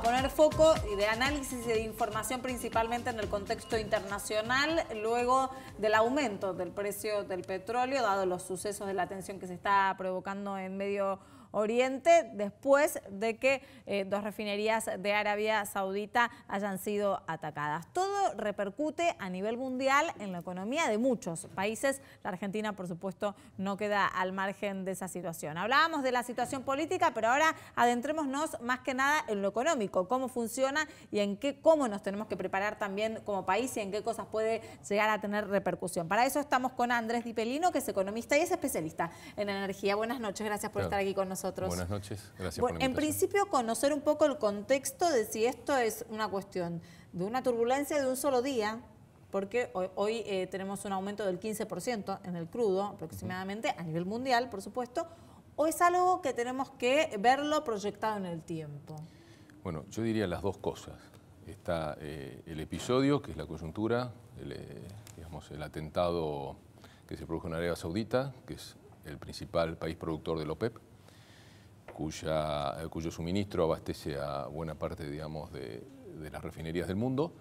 poner foco de análisis y de información principalmente en el contexto internacional, luego del aumento del precio del petróleo, dado los sucesos de la tensión que se está provocando en Medio Oriente, después de que dos refinerías de Arabia Saudita hayan sido atacadas. Todo repercute a nivel mundial en la economía de muchos países. La Argentina, por supuesto, no queda al margen de esa situación. Hablábamos de la situación política, pero ahora adentrémonos más que nada en lo económico, cómo funciona y cómo nos tenemos que preparar también como país y en qué cosas puede llegar a tener repercusión. Para eso estamos con Andrés Di Pelino, que es economista y es especialista en energía. Buenas noches, gracias por estar aquí con nosotros. Buenas noches, gracias por la invitación. En principio, conocer un poco el contexto de si esto es una cuestión de una turbulencia de un solo día, porque hoy tenemos un aumento del 15% en el crudo aproximadamente, a nivel mundial, por supuesto, o es algo que tenemos que verlo proyectado en el tiempo. Bueno, yo diría las dos cosas. Está el episodio, que es la coyuntura, el atentado que se produjo en Arabia Saudita, que es el principal país productor del OPEP, cuyo suministro abastece a buena parte, digamos, de las refinerías del mundo.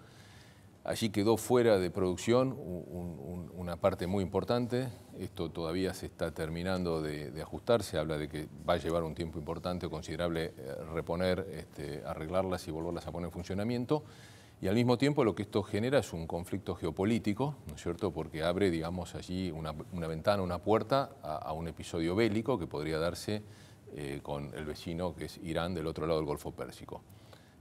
Allí quedó fuera de producción una parte muy importante. Esto todavía se está terminando de ajustar. Se habla de que va a llevar un tiempo importante, considerable, reponer, arreglarlas y volverlas a poner en funcionamiento. Y al mismo tiempo lo que esto genera es un conflicto geopolítico, ¿no es cierto?, porque abre, digamos, allí una ventana, una puerta a un episodio bélico que podría darse con el vecino, que es Irán, del otro lado del Golfo Pérsico.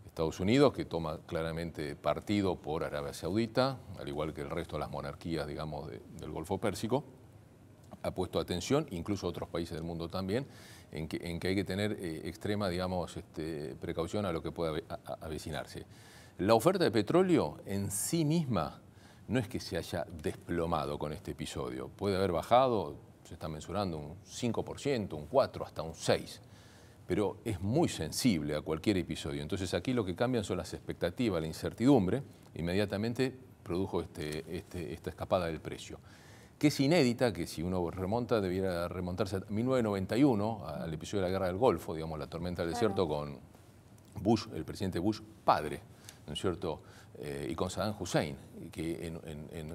Estados Unidos, que toma claramente partido por Arabia Saudita, al igual que el resto de las monarquías, digamos, del Golfo Pérsico, ha puesto atención, incluso otros países del mundo también, en que hay que tener extrema, digamos, precaución a lo que pueda avecinarse. La oferta de petróleo en sí misma no es que se haya desplomado con este episodio. Puede haber bajado, se está mensurando un 5%, un 4%, hasta un 6%. Pero es muy sensible a cualquier episodio. Entonces aquí lo que cambian son las expectativas, la incertidumbre. Inmediatamente produjo esta escapada del precio, que es inédita, que si uno remonta, debiera remontarse a 1991, al episodio de la Guerra del Golfo, digamos, la tormenta del desierto, con Bush, el presidente Bush, padre, ¿no es cierto?, y con Saddam Hussein, que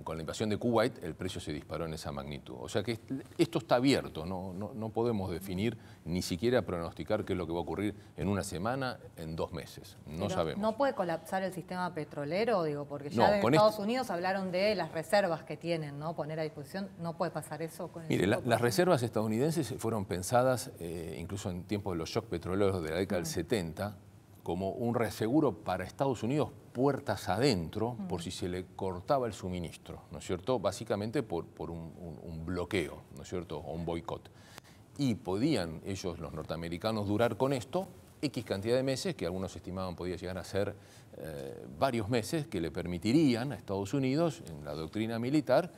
con la invasión de Kuwait el precio se disparó en esa magnitud. O sea que esto está abierto, no podemos definir, ni siquiera pronosticar qué es lo que va a ocurrir en una semana, en 2 meses, no sabemos. ¿No puede colapsar el sistema petrolero? Digo, porque ya de Estados Unidos hablaron de las reservas que tienen, ¿no?, poner a disposición. ¿No puede pasar eso con el? Mire, las reservas estadounidenses fueron pensadas, incluso en tiempos de los shocks petroleros de la década del 70, como un reaseguro para Estados Unidos puertas adentro por si se le cortaba el suministro, ¿no es cierto? Básicamente por un bloqueo, ¿no es cierto?, o un boicot. Y podían ellos, los norteamericanos, durar con esto X cantidad de meses, que algunos estimaban podía llegar a ser varios meses, que le permitirían a Estados Unidos, en la doctrina militar,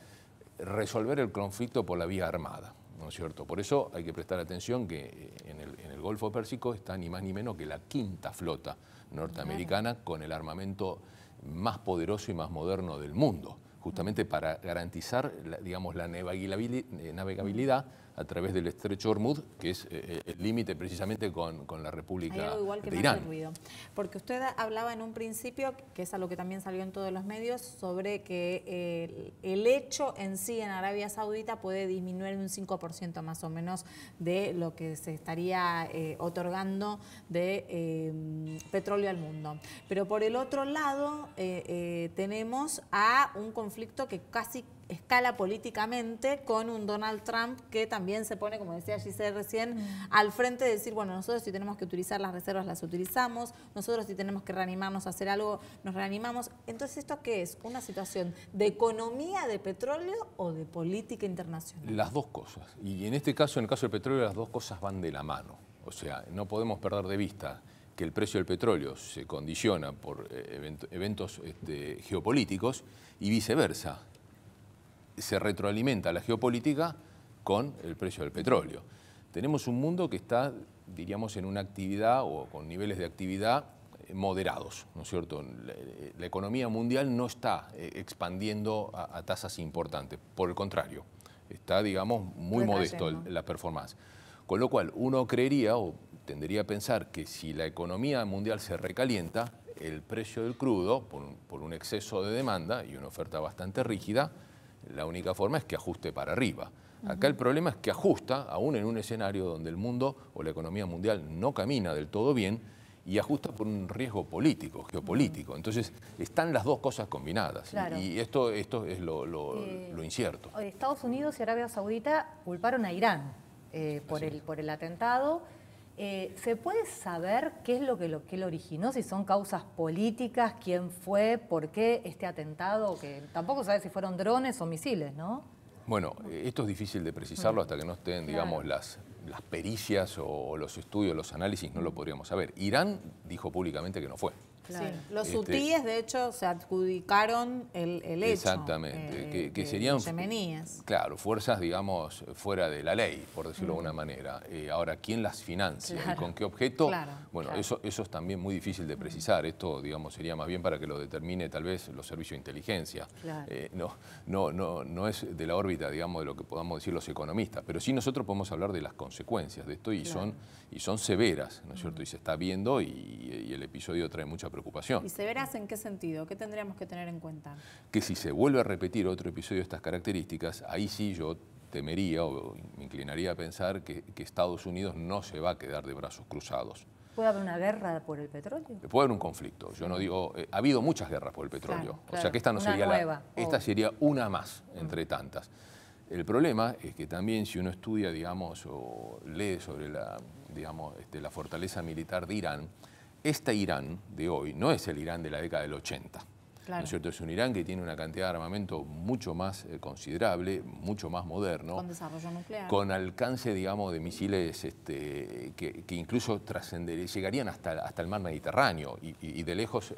resolver el conflicto por la vía armada, ¿no es cierto? Por eso hay que prestar atención que en el Golfo Pérsico está ni más ni menos que la 5ª flota norteamericana con el armamento más poderoso y más moderno del mundo, justamente para garantizar, digamos, la navegabilidad a través del estrecho Hormuz, que es el límite precisamente con la República de Irán. Hay algo igual que me hace ruido, porque usted hablaba en un principio, que es algo que también salió en todos los medios, sobre que el hecho en sí en Arabia Saudita puede disminuir un 5% más o menos de lo que se estaría otorgando de petróleo al mundo. Pero por el otro lado tenemos a un conflicto que casi escala políticamente con un Donald Trump que también se pone, como decía Giselle recién, al frente de decir, bueno, nosotros si tenemos que utilizar las reservas las utilizamos, nosotros si tenemos que reanimarnos a hacer algo, nos reanimamos. Entonces, ¿esto qué es? ¿Una situación de economía de petróleo o de política internacional? Las dos cosas. Y en este caso, en el caso del petróleo, las dos cosas van de la mano. O sea, no podemos perder de vista que el precio del petróleo se condiciona por eventos geopolíticos y viceversa. Se retroalimenta la geopolítica con el precio del petróleo. Tenemos un mundo que está, diríamos, en una actividad o con niveles de actividad moderados, ¿no es cierto? La economía mundial no está expandiendo a tasas importantes, por el contrario, está, digamos, muy modesto la performance. Con lo cual, uno creería, o tendería a pensar que si la economía mundial se recalienta, el precio del crudo, por un exceso de demanda y una oferta bastante rígida, la única forma es que ajuste para arriba. Acá el problema es que ajusta, aún en un escenario donde el mundo o la economía mundial no camina del todo bien, y ajusta por un riesgo político, geopolítico. Entonces, están las dos cosas combinadas. Claro. Y esto es lo incierto. Estados Unidos y Arabia Saudita culparon a Irán por el atentado. ¿Se puede saber qué es lo que lo originó? Si son causas políticas, quién fue, por qué este atentado, que tampoco sabe si fueron drones o misiles, ¿no? Bueno, esto es difícil de precisarlo hasta que no estén, digamos, las pericias o los estudios, los análisis, no lo podríamos saber. Irán dijo públicamente que no fue. Claro. Sí. Los hutíes, de hecho, se adjudicaron el hecho. Exactamente, que serían yemeníes. Claro, fuerzas, digamos, fuera de la ley, por decirlo de una manera. Ahora, ¿quién las financia y con qué objeto? Bueno, eso es también muy difícil de precisar. Esto, digamos, sería más bien para que lo determine tal vez los servicios de inteligencia. No es de la órbita, digamos, de lo que podamos decir los economistas, pero sí nosotros podemos hablar de las consecuencias de esto y son severas, ¿no es cierto? Y se está viendo y el episodio trae mucha preocupación. ¿Y severas en qué sentido? ¿Qué tendríamos que tener en cuenta? Que si se vuelve a repetir otro episodio de estas características, ahí sí yo temería o me inclinaría a pensar que Estados Unidos no se va a quedar de brazos cruzados. ¿Puede haber una guerra por el petróleo? Puede haber un conflicto. Yo no digo... ha habido muchas guerras por el petróleo. O sea que esta no sería esta sería una más entre tantas. El problema es que también si uno estudia, digamos, o lee sobre la fortaleza militar de Irán, este Irán de hoy no es el Irán de la década del 80. ¿No es cierto? Es un Irán que tiene una cantidad de armamento mucho más considerable, mucho más moderno. Con desarrollo nuclear. Con alcance, digamos, de misiles que incluso llegarían hasta el mar Mediterráneo y de lejos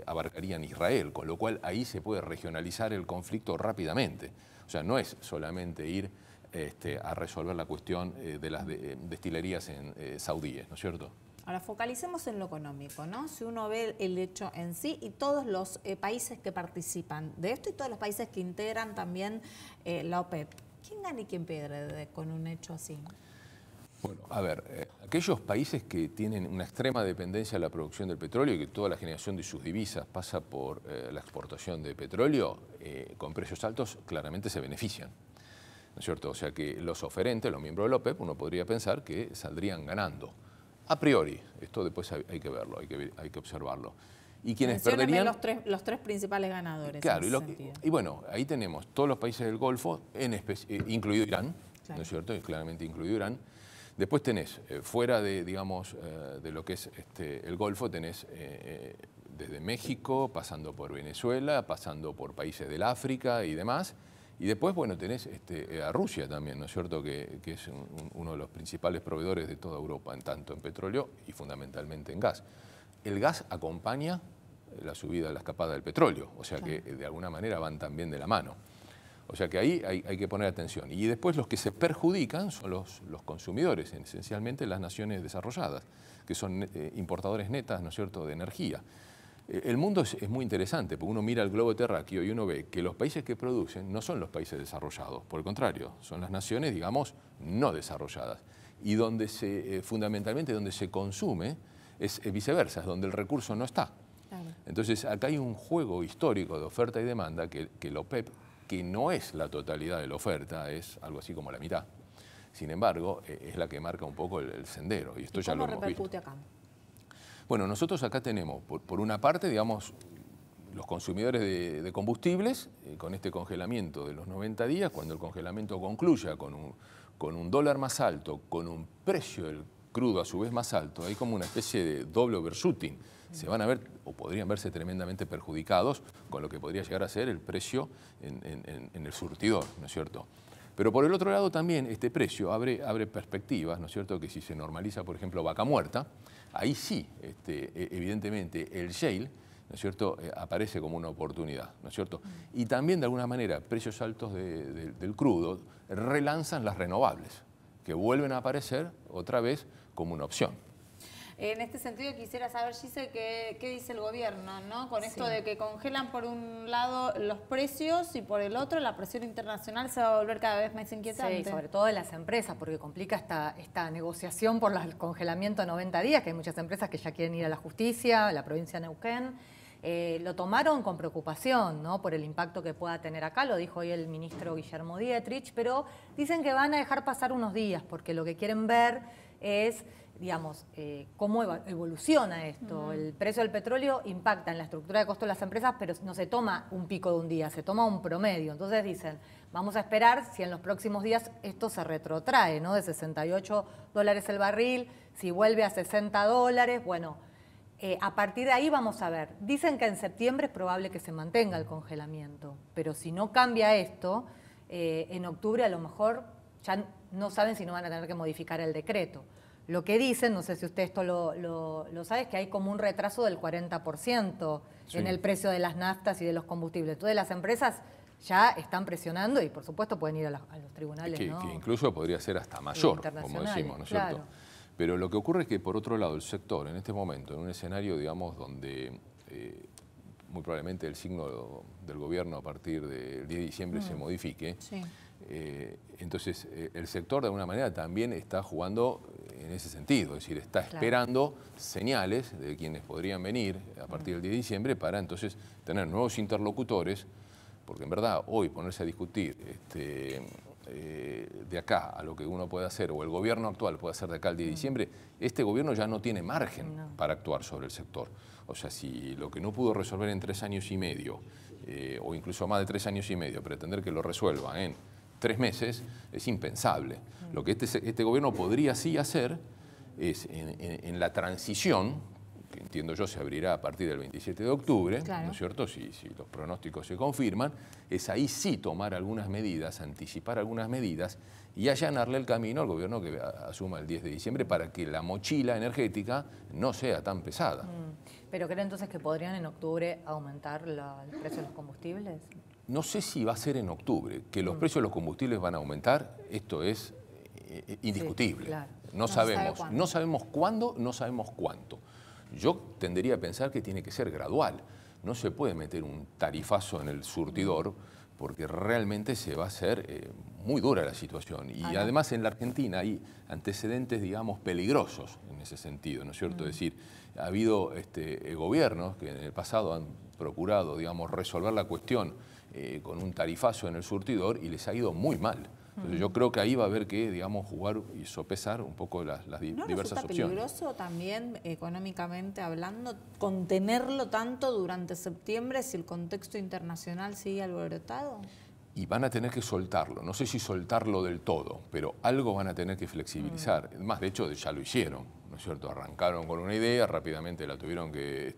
abarcarían Israel, con lo cual ahí se puede regionalizar el conflicto rápidamente. O sea, no es solamente ir a resolver la cuestión de las destilerías saudíes, ¿no es cierto? Ahora, focalicemos en lo económico, ¿no? Si uno ve el hecho en sí y todos los países que participan de esto y todos los países que integran también la OPEP, ¿quién gana y quién pierde con un hecho así? Bueno, a ver, aquellos países que tienen una extrema dependencia de la producción del petróleo y que toda la generación de sus divisas pasa por la exportación de petróleo, con precios altos, claramente se benefician, ¿no es cierto? O sea que los oferentes, los miembros de la OPEP, uno podría pensar que saldrían ganando. A priori, esto después hay que verlo, hay que observarlo. Y quienes perderían... los tres principales ganadores. Claro, y bueno, ahí tenemos todos los países del Golfo, incluido Irán, ¿no es cierto? Claramente incluido Irán. Después tenés, fuera de, digamos, de lo que es el Golfo, tenés desde México, pasando por Venezuela, pasando por países del África y demás. Y después, bueno, tenés a Rusia también, ¿no es cierto?, que es uno de los principales proveedores de toda Europa, tanto en petróleo y fundamentalmente en gas. El gas acompaña la subida, la escapada del petróleo, o sea que de alguna manera van también de la mano. O sea que ahí hay que poner atención. Y después los que se perjudican son los consumidores, esencialmente las naciones desarrolladas, que son importadores netas, ¿no es cierto?, de energía. El mundo es muy interesante, porque uno mira el globo terráqueo y uno ve que los países que producen no son los países desarrollados, por el contrario, son las naciones, digamos, no desarrolladas. Y donde fundamentalmente donde se consume es viceversa, es donde el recurso no está. Claro. Entonces, acá hay un juego histórico de oferta y demanda que la OPEP, que no es la totalidad de la oferta, es algo así como la mitad. Sin embargo, es la que marca un poco el sendero. Y esto ya lo hemos visto. Acá? Bueno, nosotros acá tenemos, por una parte, digamos, los consumidores de combustibles, con este congelamiento de los 90 días, cuando el congelamiento concluya con un dólar más alto, con un precio del crudo a su vez más alto, hay como una especie de doble overshooting. Se van a ver, o podrían verse tremendamente perjudicados con lo que podría llegar a ser el precio en el surtidor, ¿no es cierto? Pero por el otro lado también este precio abre perspectivas, ¿no es cierto?, que si se normaliza, por ejemplo, vaca muerta, ahí sí, evidentemente, el shale, ¿no es cierto?, aparece como una oportunidad, ¿no es cierto? Y también, de alguna manera, precios altos del crudo relanzan las renovables, que vuelven a aparecer otra vez como una opción. En este sentido quisiera saber, Gise, qué dice el gobierno, ¿no? Con esto de que congelan por un lado los precios y por el otro la presión internacional se va a volver cada vez más inquietante. Sí, sobre todo de las empresas, porque complica esta negociación por el congelamiento a 90 días, que hay muchas empresas que ya quieren ir a la justicia, la provincia de Neuquén. Lo tomaron con preocupación, ¿no? Por el impacto que pueda tener acá, lo dijo hoy el ministro Guillermo Dietrich, pero dicen que van a dejar pasar unos días, porque lo que quieren ver es, digamos, cómo evoluciona esto. El precio del petróleo impacta en la estructura de costo de las empresas, pero no se toma un pico de un día, se toma un promedio. Entonces dicen, vamos a esperar si en los próximos días esto se retrotrae, ¿no? De $68 el barril, si vuelve a $60, bueno, a partir de ahí vamos a ver. Dicen que en septiembre es probable que se mantenga el congelamiento, pero si no cambia esto, en octubre a lo mejor ya no saben si no van a tener que modificar el decreto. Lo que dicen, no sé si usted esto lo sabe, es que hay como un retraso del 40% en el precio de las naftas y de los combustibles. Entonces las empresas ya están presionando y por supuesto pueden ir a los tribunales, ¿no? Que incluso podría ser hasta mayor, como decimos, ¿no es cierto? Claro. Pero lo que ocurre es que, por otro lado, el sector, en este momento, en un escenario, digamos, donde muy probablemente el signo del gobierno a partir del 10 de diciembre se modifique, entonces el sector, de alguna manera, también está jugando en ese sentido, es decir, está esperando señales de quienes podrían venir a partir del 10 de diciembre para entonces tener nuevos interlocutores, porque en verdad hoy ponerse a discutir de acá a lo que uno puede hacer, o el gobierno actual puede hacer de acá al 10 de diciembre, este gobierno ya no tiene margen para actuar sobre el sector. O sea, si lo que no pudo resolver en 3 años y medio, o incluso más de 3 años y medio, pretender que lo resuelva en 3 meses, es impensable. Lo que este gobierno podría sí hacer es, en la transición, que entiendo yo se abrirá a partir del 27 de octubre, ¿no es cierto? Si los pronósticos se confirman, es ahí sí tomar algunas medidas, anticipar algunas medidas y allanarle el camino al gobierno que asuma el 10 de diciembre para que la mochila energética no sea tan pesada. ¿Pero cree entonces que podrían en octubre aumentar el precio de los combustibles? No sé si va a ser en octubre. Que los precios de los combustibles van a aumentar, esto es indiscutible. Sí, claro. No sabemos cuándo, no sabemos cuánto. Yo tendería a pensar que tiene que ser gradual. No se puede meter un tarifazo en el surtidor porque realmente se va a hacer muy dura la situación. Y además en la Argentina hay antecedentes, digamos, peligrosos en ese sentido, ¿no es cierto? Es decir, ha habido gobiernos que en el pasado han procurado, digamos, resolver la cuestión con un tarifazo en el surtidor y les ha ido muy mal. Entonces yo creo que ahí va a haber que, digamos, jugar y sopesar un poco las diversas opciones. ¿No peligroso también, económicamente hablando, contenerlo tanto durante septiembre si el contexto internacional sigue alborotado? Y van a tener que soltarlo. No sé si soltarlo del todo, pero algo van a tener que flexibilizar. Más, de hecho, ya lo hicieron, ¿no es cierto? Arrancaron con una idea, rápidamente la tuvieron que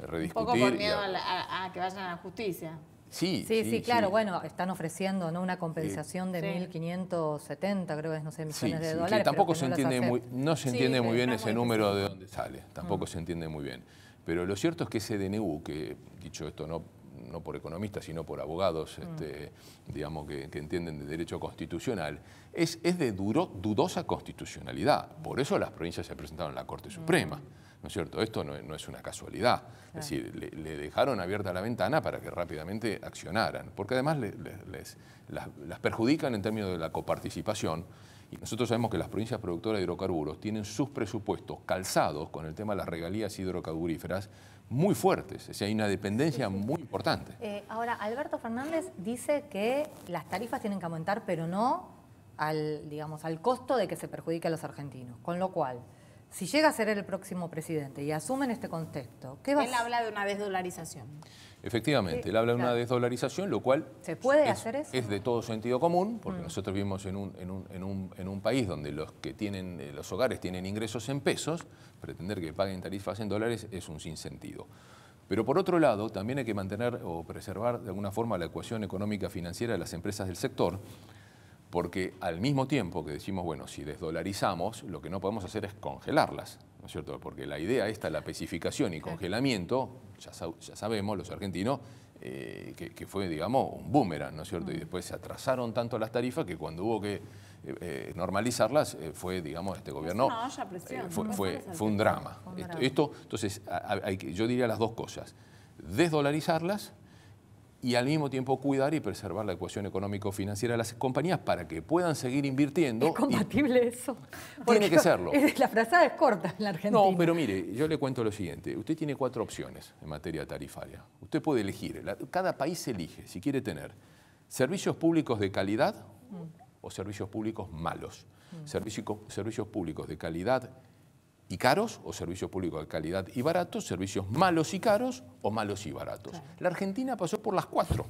rediscutir. Un poco por miedo a que vayan a la justicia. Sí, claro, bueno, están ofreciendo, ¿no?, una compensación de 1.570, creo que es, no sé, millones de dólares. Sí, tampoco se entiende no se entiende muy bien ese número de dónde sale, tampoco se entiende muy bien. Pero lo cierto es que ese DNU, que dicho esto no por economistas, sino por abogados, digamos, que entienden de derecho constitucional, es de dudosa constitucionalidad. Por eso las provincias se presentaron en la Corte Suprema. ¿No es cierto? Esto no es una casualidad. Es decir, le dejaron abierta la ventana para que rápidamente accionaran, porque además las perjudican en términos de la coparticipación. Y nosotros sabemos que las provincias productoras de hidrocarburos tienen sus presupuestos calzados con el tema de las regalías hidrocarburíferas muy fuertes. Es decir, hay una dependencia muy importante. Ahora, Alberto Fernández dice que las tarifas tienen que aumentar, pero no al costo de que se perjudique a los argentinos. Con lo cual, si llega a ser el próximo presidente y asumen este contexto, ¿qué va a hacer? Él habla de una desdolarización. Efectivamente, él habla de una desdolarización, lo cual ¿se puede hacer eso? Es de todo sentido común, porque nosotros vivimos en un país donde los hogares tienen ingresos en pesos, pretender que paguen tarifas en dólares es un sinsentido. Pero por otro lado, también hay que mantener o preservar de alguna forma la ecuación económica financiera de las empresas del sector, porque al mismo tiempo que decimos, bueno, si desdolarizamos, lo que no podemos hacer es congelarlas, ¿no es cierto? Porque la idea esta, la especificación y congelamiento, ya sabemos los argentinos, que fue, digamos, un boomerang, ¿no es cierto? Y después se atrasaron tanto las tarifas que cuando hubo que normalizarlas fue, digamos, este gobierno, fue un drama. Entonces, yo diría las dos cosas: desdolarizarlas y al mismo tiempo cuidar y preservar la ecuación económico-financiera de las compañías para que puedan seguir invirtiendo. ¿Es compatible eso? Tiene que serlo. La frazada es corta en la Argentina. No, pero mire, yo le cuento lo siguiente. Usted tiene 4 opciones en materia tarifaria. Usted puede elegir. Cada país elige si quiere tener servicios públicos de calidad o servicios públicos malos. Servicios públicos de calidad y caros o servicios públicos de calidad y baratos, servicios malos y caros o malos y baratos. Claro. La Argentina pasó por las 4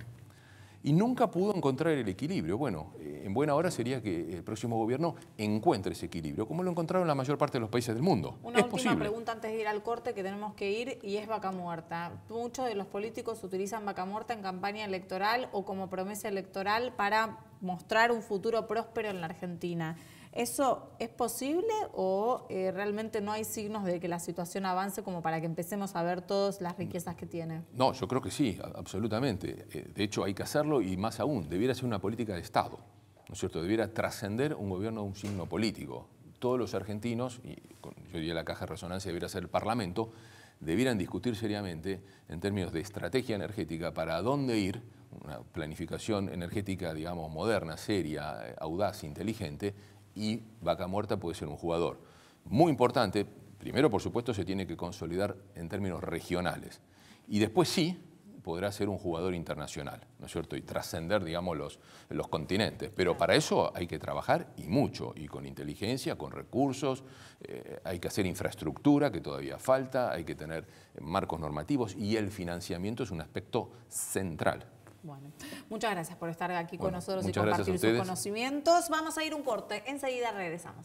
y nunca pudo encontrar el equilibrio. Bueno, en buena hora sería que el próximo gobierno encuentre ese equilibrio, como lo encontraron la mayor parte de los países del mundo. Una última pregunta antes de ir al corte, que tenemos que ir, y es vaca muerta. Muchos de los políticos utilizan vaca muerta en campaña electoral o como promesa electoral para mostrar un futuro próspero en la Argentina. ¿Eso es posible o realmente no hay signos de que la situación avance como para que empecemos a ver todas las riquezas que tiene? No, yo creo que sí, absolutamente. De hecho, hay que hacerlo y más aún, debiera ser una política de Estado, ¿no es cierto? Debiera trascender un gobierno de un signo político. Todos los argentinos, y yo diría la caja de resonancia debiera ser el Parlamento, debieran discutir seriamente en términos de estrategia energética para dónde ir, una planificación energética, digamos, moderna, seria, audaz, inteligente, y vaca muerta puede ser un jugador muy importante. Primero, por supuesto, se tiene que consolidar en términos regionales y después sí podrá ser un jugador internacional, ¿no es cierto? Y trascender, digamos, los continentes. Pero para eso hay que trabajar y mucho, y con inteligencia, con recursos, hay que hacer infraestructura, que todavía falta, hay que tener marcos normativos y el financiamiento es un aspecto central. Bueno, muchas gracias por estar aquí con nosotros y compartir sus conocimientos. Vamos a ir un corte, enseguida regresamos.